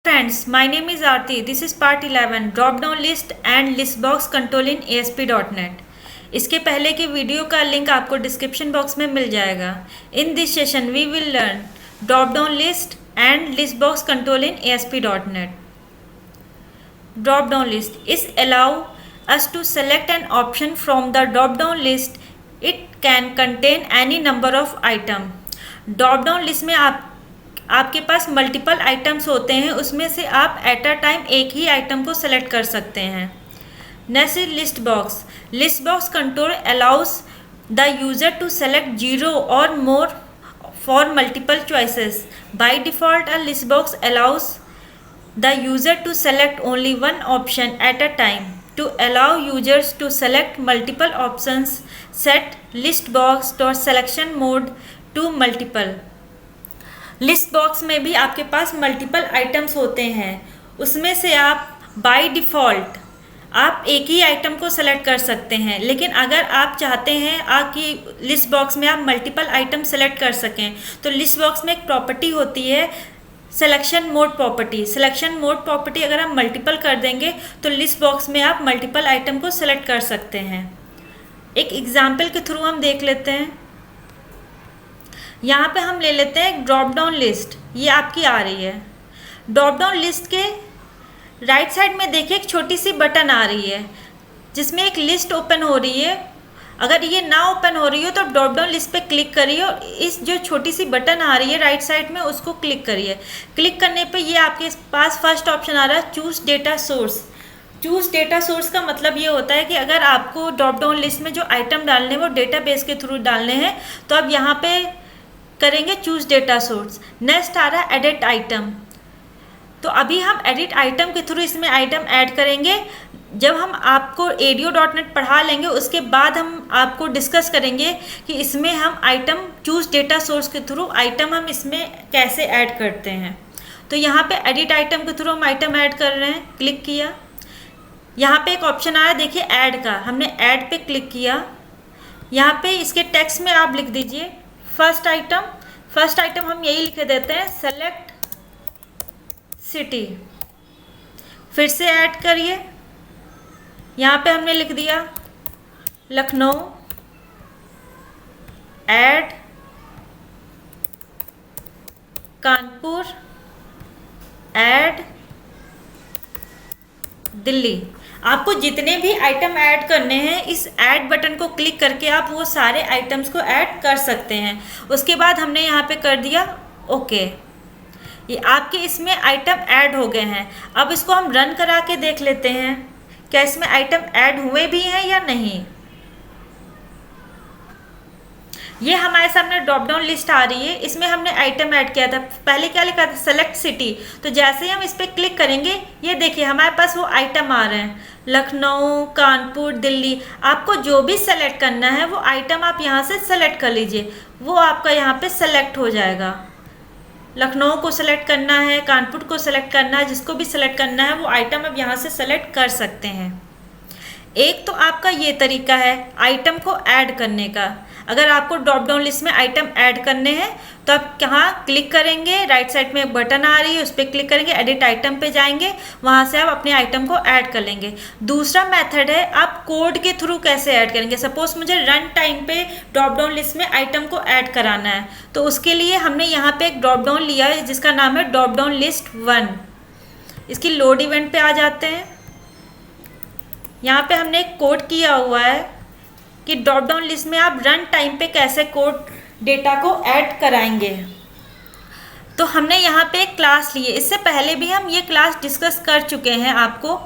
Friends, my name is Aarti. This is part 11 drop down list and list box control in ASP.NET. इसके पहले के video का link आपको description box में मिल जाएगा. In this session we will learn drop down list and list box control in ASP.NET. Drop down list is allow us to select an option from the drop down list. It can contain any number of item. Drop down list में आपके पास multiple items होते हैं, उसमें से आप eight a time एक ही item को select कर सकते हैं. Next is list box. List box control allows the user to select 0 or more for multiple choices. By default a list box allows the user to select only one option at a time. To allow users to select multiple options, set list box dot selection mode to multiple. List box में भी आपके पास multiple items होते हैं, उसमें से आप by default आप एक ही आइटम को सेलेक्ट कर सकते हैं. लेकिन अगर आप चाहते हैं आपकी लिस्ट बॉक्स में आप मल्टीपल आइटम सेलेक्ट कर सकें तो लिस्ट बॉक्स में एक प्रॉपर्टी होती है selection mode property. Selection mode property अगर हम मल्टीपल कर देंगे तो लिस्ट बॉक्स में आप मल्टीपल आइटम को सेलेक्ट कर सकते हैं. एक एग्जाम्पल के थ्रू हम देख लेते हैं. यहाँ पे हम ले लेते हैं एक ड्रॉप डाउन लिस्ट. ये आपकी आ रही है. ड्रॉप डाउन लिस्ट के राइट साइड में देखिए एक छोटी सी बटन आ रही है जिसमें एक लिस्ट ओपन हो रही है. अगर ये ना ओपन हो रही हो तो आप ड्रॉप डाउन लिस्ट पे क्लिक करिए और इस जो छोटी सी बटन आ रही है राइट साइड में उसको क्लिक करिए. क्लिक करने पे ये आपके पास फर्स्ट ऑप्शन आ रहा है choose data source. Choose data source का मतलब ये होता है कि अगर आपको ड्रॉप डाउन लिस्ट में जो आइटम डालने हैं वो डेटाबेस के थ्रू डालने हैं तो आप यहाँ पे करेंगे चूज़ डेटा सोर्स. नेक्स्ट आ रहा है एडिट आइटम. तो अभी हम एडिट आइटम के थ्रू इसमें आइटम ऐड करेंगे. जब हम आपको ADO.NET पढ़ा लेंगे उसके बाद हम आपको डिस्कस करेंगे कि इसमें हम आइटम चूज़ डेटा सोर्स के थ्रू आइटम हम इसमें कैसे ऐड करते हैं. तो यहाँ पे एडिट आइटम के थ्रू हम आइटम ऐड कर रहे हैं. क्लिक किया, यहाँ पे एक ऑप्शन आया देखिए ऐड का. हमने ऐड पे क्लिक किया. यहाँ पे इसके टेक्स्ट में आप लिख दीजिए फर्स्ट आइटम. फर्स्ट आइटम हम यही लिख देते हैं सेलेक्ट सिटी. फिर से ऐड करिए. यहाँ पे हमने लिख दिया लखनऊ. ऐड कानपुर. ऐड दिल्ली. आपको जितने भी आइटम ऐड करने हैं इस ऐड बटन को क्लिक करके आप वो सारे आइटम्स को ऐड कर सकते हैं. उसके बाद हमने यहाँ पे कर दिया ओके. ये आपके इसमें आइटम ऐड हो गए हैं. अब इसको हम रन करा के देख लेते हैं क्या इसमें आइटम ऐड हुए भी हैं या नहीं. ये हमारे सामने ड्रॉप डाउन लिस्ट आ रही है. इसमें हमने आइटम ऐड किया था. पहले क्या लिखा था सेलेक्ट सिटी. तो जैसे ही हम इस पर क्लिक करेंगे ये देखिए हमारे पास वो आइटम आ रहे हैं लखनऊ, कानपुर, दिल्ली. आपको जो भी सेलेक्ट करना है वो आइटम आप यहाँ से सेलेक्ट कर लीजिए. वो आपका यहाँ पे सेलेक्ट हो जाएगा. लखनऊ को सेलेक्ट करना है, कानपुर को सेलेक्ट करना है, जिसको भी सेलेक्ट करना है वो आइटम आप यहाँ से सेलेक्ट कर सकते हैं. एक तो आपका ये तरीका है आइटम को ऐड करने का. अगर आपको ड्रॉप डाउन लिस्ट में आइटम ऐड करने हैं तो आप कहाँ क्लिक करेंगे, राइट साइड में एक बटन आ रही है उस पर क्लिक करेंगे, एडिट आइटम पे जाएंगे, वहाँ से आप अपने आइटम को ऐड कर लेंगे. दूसरा मेथड है आप कोड के थ्रू कैसे ऐड करेंगे. सपोज मुझे रन टाइम पे ड्रॉप डाउन लिस्ट में आइटम को ऐड कराना है तो उसके लिए हमने यहाँ पे एक ड्रॉप डाउन लिया है जिसका नाम है ड्रॉप डाउन लिस्ट 1. इसकी लोड इवेंट पे आ जाते हैं. यहाँ पे हमने एक कोड किया हुआ है कि ड्रॉप डाउन लिस्ट में आप रन टाइम पे कैसे कोड डेटा को ऐड कराएंगे. तो हमने यहाँ पे एक क्लास लिए. इससे पहले भी हम ये क्लास डिस्कस कर चुके हैं आपको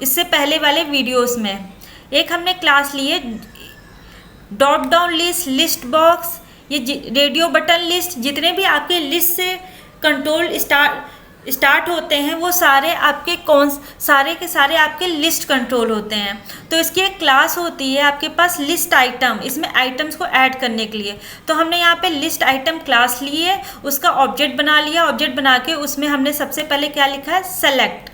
इससे पहले वाले वीडियोस में. एक हमने क्लास लिए drop down list, list box, ये रेडियो बटन लिस्ट, जितने भी आपके लिस्ट से कंट्रोल स्टार्ट होते हैं वो सारे आपके सारे के सारे आपके लिस्ट कंट्रोल होते हैं. तो इसकी एक क्लास होती है आपके पास लिस्ट आइटम, इसमें आइटम्स को ऐड करने के लिए. तो हमने यहाँ पे लिस्ट आइटम क्लास ली है, उसका ऑब्जेक्ट बना लिया. ऑब्जेक्ट बना के उसमें हमने सबसे पहले क्या लिखा है सेलेक्ट.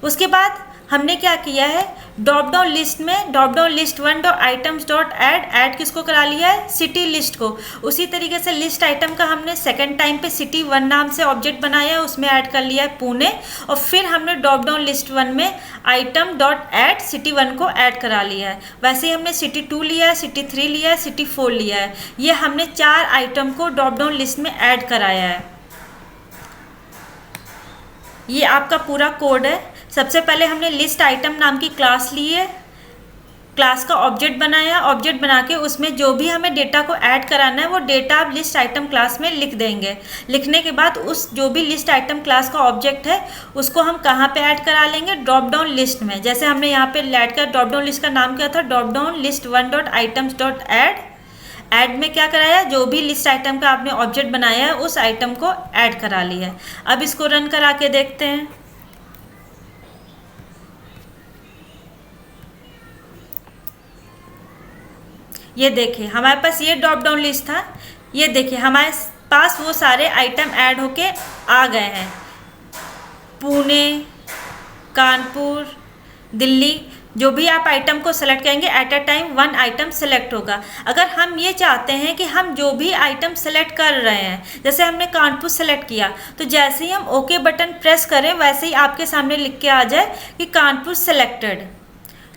उसके बाद हमने क्या किया है, ड्रॉप डाउन लिस्ट में drop down list one dot items dot add किसको करा लिया है, सिटी लिस्ट को। उसी तरीके से लिस्ट आइटम का हमने सेकंड टाइम पे सिटी वन नाम से ऑब्जेक्ट बनाया है, उसमें ऐड कर लिया है पुणे, और फिर हमने ड्रॉप डाउन लिस्ट वन में item dot add city one को ऐड करा लिया है। वैसे ही हमने सिटी टू लिया है, सिटी थ्री लिया है, सिटी फोर लिया है। ये हमने 4 आइटम को ड्रॉप डाउन लिस्ट में ऐड कराया है। ये आपका पूरा कोड है। सबसे पहले हमने लिस्ट आइटम नाम की क्लास ली है, क्लास का ऑब्जेक्ट बनाया, ऑब्जेक्ट बना के उसमें जो भी हमें डेटा को ऐड कराना है वो डेटा आप लिस्ट आइटम क्लास में लिख देंगे। लिखने के बाद उस जो भी लिस्ट आइटम क्लास का ऑब्जेक्ट है उसको हम कहाँ पे ऐड करा लेंगे, ड्रॉप डाउन लिस्ट में। जैसे हमने यहाँ पे ऐड कर, ड्रॉप डाउन लिस्ट का नाम क्या था, drop down list one dot items dot add में क्या कराया, जो भी लिस्ट आइटम का आपने ऑब्जेक्ट बनाया है उस आइटम को ऐड करा लिया है। अब इसको रन करा के देखते हैं। ये देखिए हमारे पास ये ड्रॉप डाउन लिस्ट था। ये देखिए हमारे पास वो सारे आइटम ऐड होके आ गए हैं, पुणे, कानपुर, दिल्ली। जो भी आप आइटम को सेलेक्ट करेंगे eight a time 1 item select होगा। अगर हम ये चाहते हैं कि हम जो भी आइटम सेलेक्ट कर रहे हैं, जैसे हमने कानपुर सेलेक्ट किया, तो जैसे ही हम ओके बटन प्रेस करें वैसे ही आपके सामने लिख के आ जाए कि कानपुर सेलेक्टेड।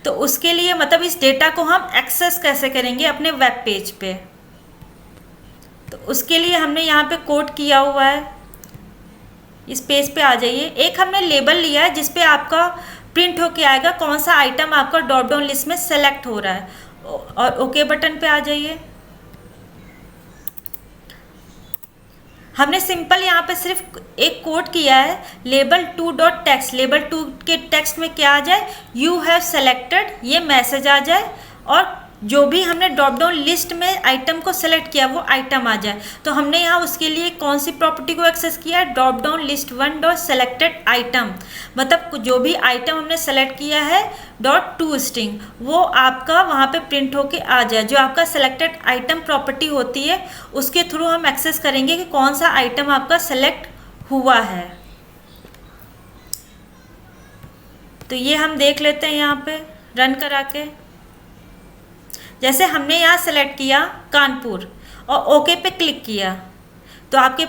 तो उसके लिए मतलब इस डेटा को हम एक्सेस कैसे करेंगे अपने वेब पेज पे, तो उसके लिए हमने यहाँ पे कोड किया हुआ है। इस पेज पे आ जाइए। एक हमने लेबल लिया है जिस पे आपका प्रिंट होके आएगा कौन सा आइटम आपका ड्रॉप डाउन लिस्ट में सेलेक्ट हो रहा है, और ओके बटन पे आ जाइए। हमने सिंपल यहाँ पे सिर्फ एक कोड किया है, label two dot text. Label two के टेक्स्ट में क्या आ जाए, यू हैव सेलेक्टेड, ये मैसेज आ जाए, और जो भी हमने ड्रॉप डाउन लिस्ट में आइटम को सेलेक्ट किया वो आइटम आ जाए। तो हमने यहाँ उसके लिए कौन सी प्रॉपर्टी को एक्सेस किया है, drop down list one dot selected item. मतलब जो भी आइटम हमने सेलेक्ट किया है डॉट टू स्ट्रिंग, वो आपका वहाँ पे प्रिंट होके आ जाए। जो आपका सेलेक्टेड आइटम प्रॉपर्टी होती है उसके थ्रू हम एक्सेस करेंगे कि कौन सा आइटम आपका सेलेक्ट हुआ है। तो ये हम देख लेते हैं यहाँ पे रन करा के। जैसे हमने यहाँ सेलेक्ट किया कानपुर और ओके पे क्लिक किया, तो आपके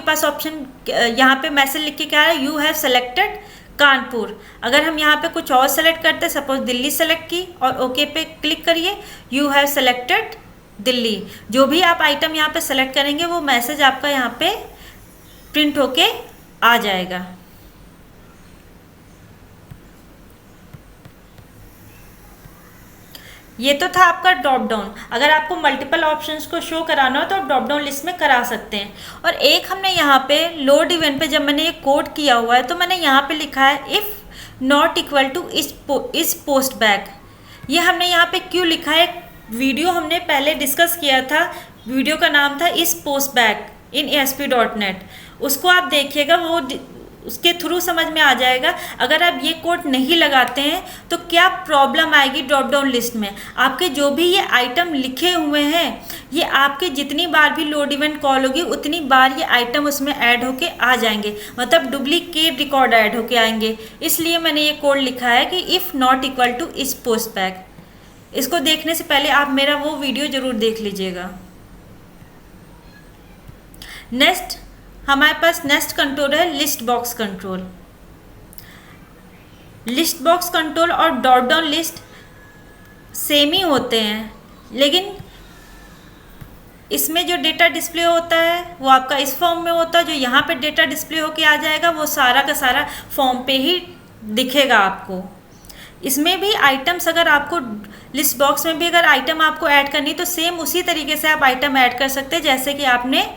पास ऑप्शन यहाँ पे मैसेज लिख के क्या है, यू हैव सेलेक्टेड कानपुर। अगर हम यहाँ पे कुछ और सेलेक्ट करते, सपोज दिल्ली सेलेक्ट की और ओके पे क्लिक करिए, यू हैव सेलेक्टेड दिल्ली। जो भी आप आइटम यहाँ पे सेलेक्ट करेंगे वो मैसेज आपका यहाँ पे प्रिंट होके आ जाएगा। ये तो था आपका ड्रॉप डाउन। अगर आपको मल्टीपल ऑप्शंस को शो कराना हो तो आप ड्रॉप डाउन लिस्ट में करा सकते हैं। और एक हमने यहाँ पे लोड इवेंट पे जब मैंने ये कोड किया हुआ है तो मैंने यहाँ पे लिखा है इफ़ नॉट इक्वल टू इस पोस्ट बैक। ये हमने यहाँ पे क्यों लिखा है, वीडियो हमने पहले डिस्कस किया था, वीडियो का नाम था इस पोस्ट बैक इन ASP.NET। उसको आप देखिएगा, वो उसके थ्रू समझ में आ जाएगा। अगर आप ये कोड नहीं लगाते हैं तो क्या प्रॉब्लम आएगी ड्रॉप डाउन लिस्ट में। आपके जो भी ये आइटम लिखे हुए हैं, ये आपके जितनी बार भी लोड इवेंट कॉल होगी उतनी बार ये आइटम उसमें ऐड होके आ जाएंगे, मतलब डुप्लीकेट रिकॉर्ड ऐड होके आएंगे। इसलिए मैंने ये कोड लिखा है कि इफ़ नॉट इक्वल टू इस पोस्ट बैक। इसको देखने से पहले आप मेरा वो वीडियो ज़रूर देख लीजिएगा। नेक्स्ट हमारे पास नेक्स्ट कंट्रोल है list box control. List box control और ड्रॉप डाउन लिस्ट सेम ही होते हैं, लेकिन इसमें जो डेटा डिस्प्ले होता है वो आपका इस फॉर्म में होता है। जो यहाँ पे डेटा डिस्प्ले होके आ जाएगा वो सारा का सारा फॉर्म पे ही दिखेगा आपको। इसमें भी आइटम्स, अगर आपको लिस्ट बॉक्स में भी अगर आइटम आपको ऐड करनी तो सेम उसी तरीके से आप आइटम ऐड कर सकते हैं जैसे कि आपने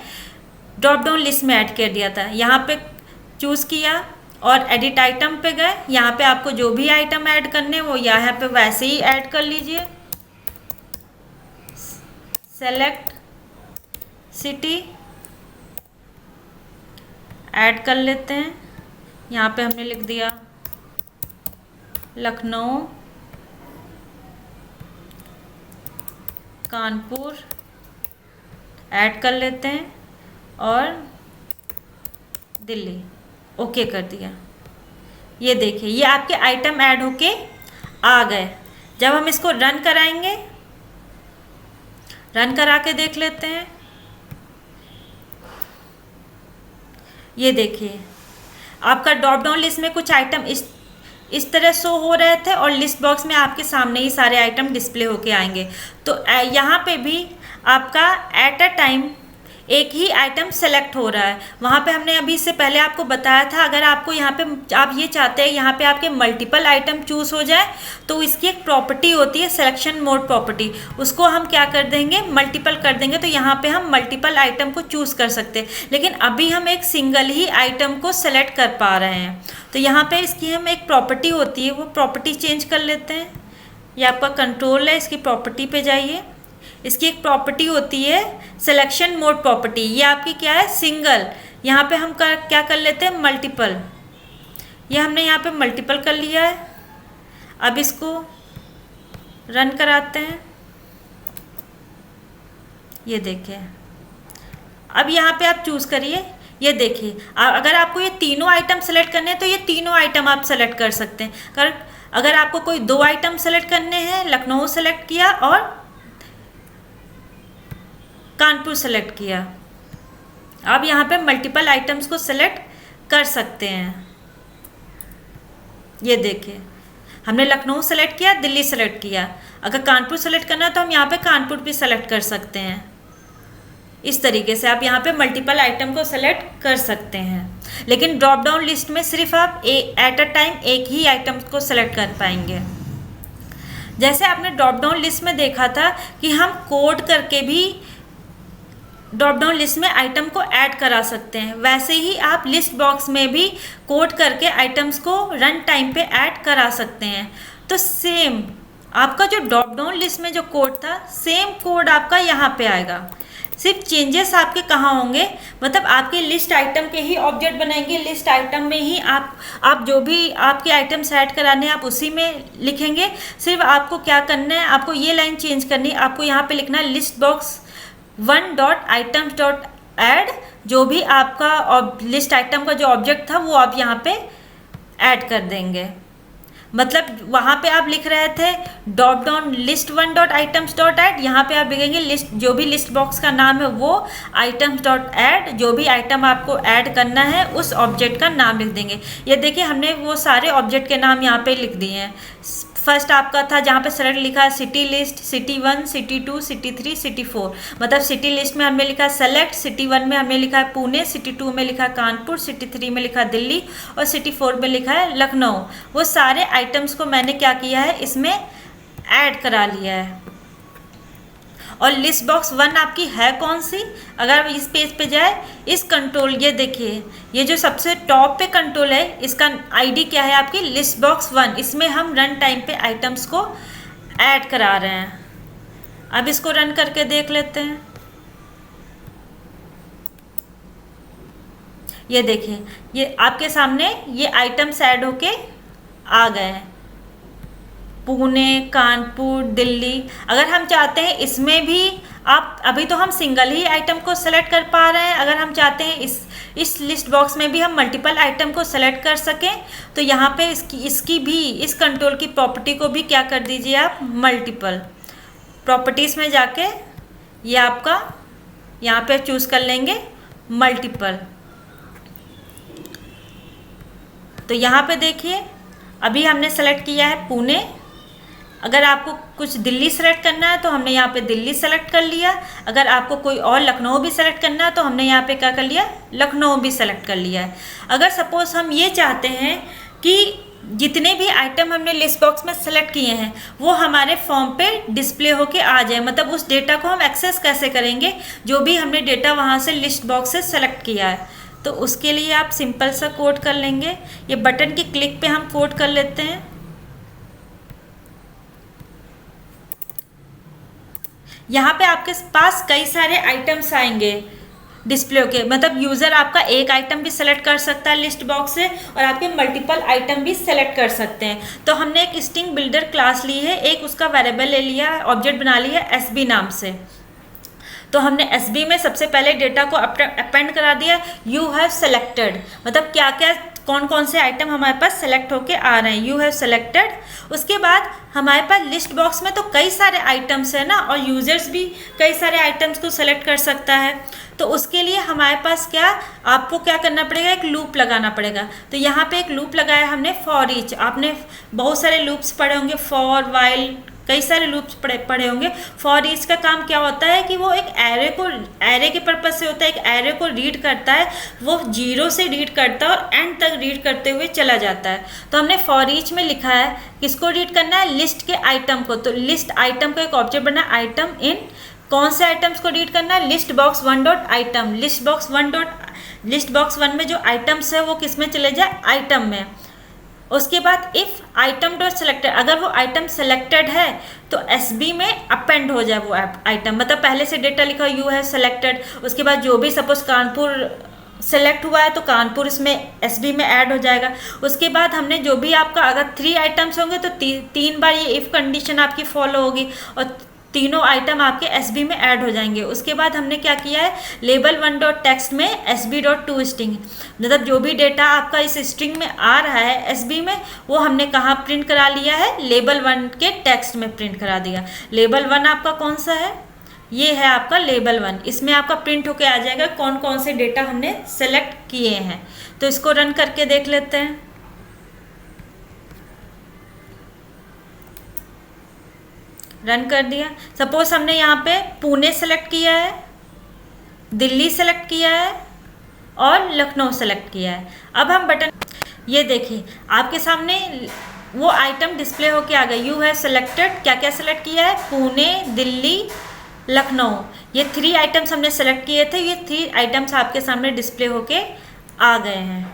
ड्रॉप डाउन लिस्ट में ऐड कर दिया था। यहाँ पे चूज़ किया और एडिट आइटम पे गए, यहाँ पे आपको जो भी आइटम ऐड करने वो यहाँ पे वैसे ही ऐड कर लीजिए। सेलेक्ट सिटी ऐड कर लेते हैं। यहाँ पे हमने लिख दिया लखनऊ, कानपुर ऐड कर लेते हैं और दिल्ली, ओके कर दिया। ये देखिए ये आपके आइटम ऐड होके आ गए। जब हम इसको रन कराएंगे, रन करा के देख लेते हैं, ये देखिए आपका ड्रॉप डाउन लिस्ट में कुछ आइटम इस तरह शो हो रहे थे और लिस्ट बॉक्स में आपके सामने ही सारे आइटम डिस्प्ले होके आएंगे। तो यहाँ पे भी आपका एट अ टाइम एक ही आइटम सेलेक्ट हो रहा है। वहाँ पे हमने अभी इससे पहले आपको बताया था, अगर आपको यहाँ पे आप ये चाहते हैं यहाँ पे आपके मल्टीपल आइटम चूज़ हो जाए तो इसकी एक प्रॉपर्टी होती है सिलेक्शन मोड प्रॉपर्टी, उसको हम क्या कर देंगे, मल्टीपल कर देंगे। तो यहाँ पे हम मल्टीपल आइटम को चूज़ कर सकते हैं, लेकिन अभी हम एक सिंगल ही आइटम को सेलेक्ट कर पा रहे हैं। तो यहाँ पे इसकी हम एक प्रॉपर्टी होती है, वो प्रॉपर्टी चेंज कर लेते हैं। ये आपका कंट्रोल है, इसकी प्रॉपर्टी पे जाइए। इसकी एक प्रॉपर्टी होती है सिलेक्शन मोड प्रॉपर्टी, ये आपकी क्या है, सिंगल। यहाँ पे हम क्या कर लेते हैं, मल्टीपल। ये हमने यहाँ पे मल्टीपल कर लिया है। अब इसको रन कराते हैं, ये देखिए। अब यहाँ पे आप चूज़ करिए, ये देखिए अगर आपको ये तीनों आइटम सेलेक्ट करने हैं तो ये तीनों आइटम आप सेलेक्ट कर सकते हैं। अगर आपको कोई 2 आइटम सेलेक्ट करने हैं, लखनऊ सेलेक्ट किया और कानपुर सेलेक्ट किया, आप यहाँ पे मल्टीपल आइटम्स को सेलेक्ट कर सकते हैं। ये देखिए हमने लखनऊ सेलेक्ट किया, दिल्ली सेलेक्ट किया। अगर कानपुर सेलेक्ट करना है तो हम यहाँ पे कानपुर भी सेलेक्ट कर सकते हैं। इस तरीके से आप यहाँ पे मल्टीपल आइटम को सेलेक्ट कर सकते हैं, लेकिन ड्रॉप डाउन लिस्ट में सिर्फ आप एट अ टाइम एक ही आइटम को सेलेक्ट कर पाएंगे। जैसे आपने ड्रॉप डाउन लिस्ट में देखा था कि हम कोड करके भी ड्रॉप डाउन लिस्ट में आइटम को ऐड करा सकते हैं, वैसे ही आप लिस्ट बॉक्स में भी कोड करके आइटम्स को रन टाइम पे ऐड करा सकते हैं। तो सेम आपका जो ड्रॉप डाउन लिस्ट में जो कोड था, सेम कोड आपका यहाँ पे आएगा। सिर्फ चेंजेस आपके कहाँ होंगे, मतलब आपके लिस्ट आइटम के ही ऑब्जेक्ट बनाएंगे, लिस्ट आइटम में ही आप जो भी आपके आइटम्स ऐड कराने हैं आप उसी में लिखेंगे। सिर्फ आपको क्या करना है, आपको ये लाइन चेंज करनी है। आपको यहाँ पे लिखना है लिस्ट बॉक्स 1.items.add, जो भी आपका लिस्ट आइटम का जो ऑब्जेक्ट था वो आप यहाँ पे ऐड कर देंगे। मतलब वहाँ पे आप लिख रहे थे ड्रॉप डाउन लिस्ट 1.items.add, यहाँ पे आप लिखेंगे लिस्ट, जो भी लिस्ट बॉक्स का नाम है वो items.add, जो भी आइटम आपको ऐड करना है उस ऑब्जेक्ट का नाम लिख देंगे। ये देखिए हमने वो सारे ऑब्जेक्ट के नाम यहाँ पे लिख दिए हैं। फर्स्ट आपका था जहाँ पे सेलेक्ट लिखा है city list, city 1, city 2, city 3, city 4। मतलब सिटी लिस्ट में हमने लिखा है सेलेक्ट, सिटी 1 में हमने लिखा है पुणे, सिटी 2 में लिखा है कानपुर, सिटी 3 में लिखा है दिल्ली और सिटी 4 में लिखा है लखनऊ। वो सारे आइटम्स को मैंने क्या किया है, इसमें ऐड करा लिया है। और लिस्ट बॉक्स 1 आपकी है कौन सी, अगर इस पेज पे जाए, इस कंट्रोल, ये देखिए ये जो सबसे टॉप पे कंट्रोल है, इसका आईडी क्या है आपकी, लिस्ट बॉक्स 1। इसमें हम रन टाइम पे आइटम्स को ऐड करा रहे हैं। अब इसको रन करके देख लेते हैं। ये देखिए ये आपके सामने ये आइटम्स ऐड होके आ गए हैं, पुणे, कानपुर, दिल्ली। अगर हम चाहते हैं इसमें भी आप, अभी तो हम सिंगल ही आइटम को सेलेक्ट कर पा रहे हैं, अगर हम चाहते हैं इस लिस्ट बॉक्स में भी हम मल्टीपल आइटम को सेलेक्ट कर सकें तो यहाँ पे इसकी भी, इस कंट्रोल की प्रॉपर्टी को भी क्या कर दीजिए आप, मल्टीपल। प्रॉपर्टीज़ में जाके ये आपका यहाँ पे चूज़ कर लेंगे मल्टीपल। तो यहाँ पे देखिए अभी हमने सेलेक्ट किया है पुणे। अगर आपको कुछ दिल्ली सेलेक्ट करना है तो हमने यहाँ पे दिल्ली सेलेक्ट कर लिया। अगर आपको कोई और लखनऊ भी सेलेक्ट करना है तो हमने यहाँ पे क्या कर लिया, लखनऊ भी सेलेक्ट कर लिया है। अगर सपोज हम ये चाहते हैं कि जितने भी आइटम हमने लिस्ट बॉक्स में सेलेक्ट किए हैं वो हमारे फॉर्म पे डिस्प्ले होके आ जाए, मतलब उस डेटा को हम एक्सेस कैसे करेंगे, जो भी हमने डेटा वहाँ से लिस्ट बॉक्स से सेलेक्ट किया है। तो उसके लिए आप सिंपल सा कोड कर लेंगे। ये बटन की क्लिक पे हम कोड कर लेते हैं। यहाँ पे आपके पास कई सारे आइटम्स आएंगे डिस्प्ले के, मतलब यूज़र आपका एक आइटम भी सेलेक्ट कर सकता है लिस्ट बॉक्स से और आपके मल्टीपल आइटम भी सेलेक्ट कर सकते हैं। तो हमने एक स्ट्रिंग बिल्डर क्लास ली है, एक उसका वेरिएबल ले लिया, ऑब्जेक्ट बना लिया एसबी नाम से। तो हमने एसबी में सबसे पहले डेटा को अपेंड करा दिया, यू हैव सेलेक्टेड, मतलब क्या क्या कौन कौन से आइटम हमारे पास सेलेक्ट होके आ रहे हैं, यू हैव सेलेक्टेड। उसके बाद हमारे पास लिस्ट बॉक्स में तो कई सारे आइटम्स है ना, और यूजर्स भी कई सारे आइटम्स को सेलेक्ट कर सकता है। तो उसके लिए हमारे पास क्या, आपको क्या करना पड़ेगा, एक लूप लगाना पड़ेगा। तो यहाँ पे एक लूप लगाया हमने फॉर ईच। आपने बहुत सारे लूप्स पढ़े होंगे, फॉर, वाइल, कई सारे लूप्स पढ़े होंगे। फॉर ईच का काम क्या होता है कि वो एक एरे के पर्पज से होता है, एक एरे को रीड करता है, वो 0 से रीड करता है और एंड तक रीड करते हुए चला जाता है। तो हमने फॉर ईच में लिखा है किसको रीड करना है, लिस्ट के आइटम को। तो लिस्ट आइटम का एक ऑब्जेक्ट बना आइटम इन, कौन से आइटम्स को रीड करना है, list box 1 dot item. List box 1 में जो आइटम्स है वो किस में चले जाए, आइटम में। उसके बाद इफ आइटम डॉट सेलेक्टेड, अगर वो आइटम सेलेक्टेड है तो एसबी में अपेंड हो जाए वो आइटम, मतलब पहले से डेटा लिखा यू है सेलेक्टेड, उसके बाद जो भी सपोज कानपुर सेलेक्ट हुआ है तो कानपुर इसमें एसबी में ऐड हो जाएगा। उसके बाद हमने जो भी आपका अगर 3 आइटम्स होंगे तो 3 बार ये इफ कंडीशन आपकी फॉलो होगी और तीनों आइटम आपके एसबी में ऐड हो जाएंगे। उसके बाद हमने क्या किया है, लेबल 1 डॉट टेक्स्ट में एसबी डॉट टू स्ट्रिंग, मतलब जो भी डेटा आपका इस स्ट्रिंग में आ रहा है एसबी में, वो हमने कहाँ प्रिंट करा लिया है, लेबल 1 के टेक्स्ट में प्रिंट करा दिया। लेबल 1 आपका कौन सा है, ये है आपका लेबल 1। इसमें आपका प्रिंट होके आ जाएगा कौन कौन से डेटा हमने सेलेक्ट किए हैं। तो इसको रन करके देख लेते हैं। रन कर दिया। सपोज हमने यहाँ पे पुणे सेलेक्ट किया है, दिल्ली सेलेक्ट किया है और लखनऊ सेलेक्ट किया है। अब हम बटन, ये देखिए आपके सामने वो आइटम डिस्प्ले होके आ गए, यू हैव सेलेक्टेड, क्या क्या सेलेक्ट किया है, पुणे, दिल्ली, लखनऊ। ये 3 आइटम्स हमने सेलेक्ट किए थे, ये 3 आइटम्स आपके सामने डिस्प्ले होके आ गए हैं।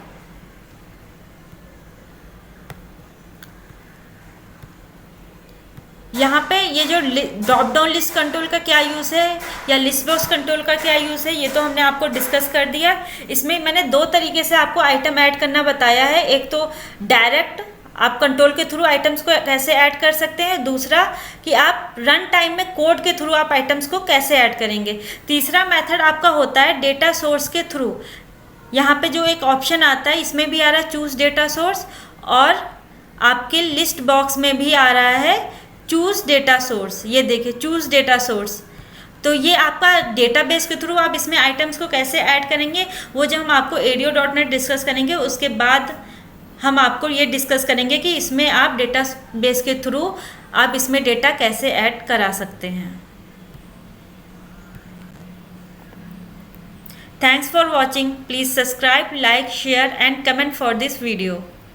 यहाँ पे ये जो ड्रॉप डाउन लिस्ट कंट्रोल का क्या यूज़ है या लिस्ट बॉक्स कंट्रोल का क्या यूज़ है, ये तो हमने आपको डिस्कस कर दिया। इसमें मैंने 2 तरीके से आपको आइटम ऐड करना बताया है। एक तो डायरेक्ट आप कंट्रोल के थ्रू आइटम्स को कैसे ऐड कर सकते हैं, दूसरा कि आप रन टाइम में कोड के थ्रू आप आइटम्स को कैसे ऐड करेंगे। तीसरा मेथड आपका होता है डेटा सोर्स के थ्रू। यहाँ पे जो एक ऑप्शन आता है इसमें भी आ रहा है चूज़ डेटा सोर्स, और आपके लिस्ट बॉक्स में भी आ रहा है चूज़ डेटा सोर्स। ये देखिए चूज़ डेटा सोर्स। तो ये आपका डेटाबेस के थ्रू आप इसमें आइटम्स को कैसे ऐड करेंगे, वो जब हम आपको ADO.NET डिस्कस करेंगे उसके बाद हम आपको ये डिस्कस करेंगे कि इसमें आप डेटाबेस के थ्रू आप इसमें डेटा कैसे ऐड करा सकते हैं। Thanks for watching. Please subscribe, like, share and comment for this video.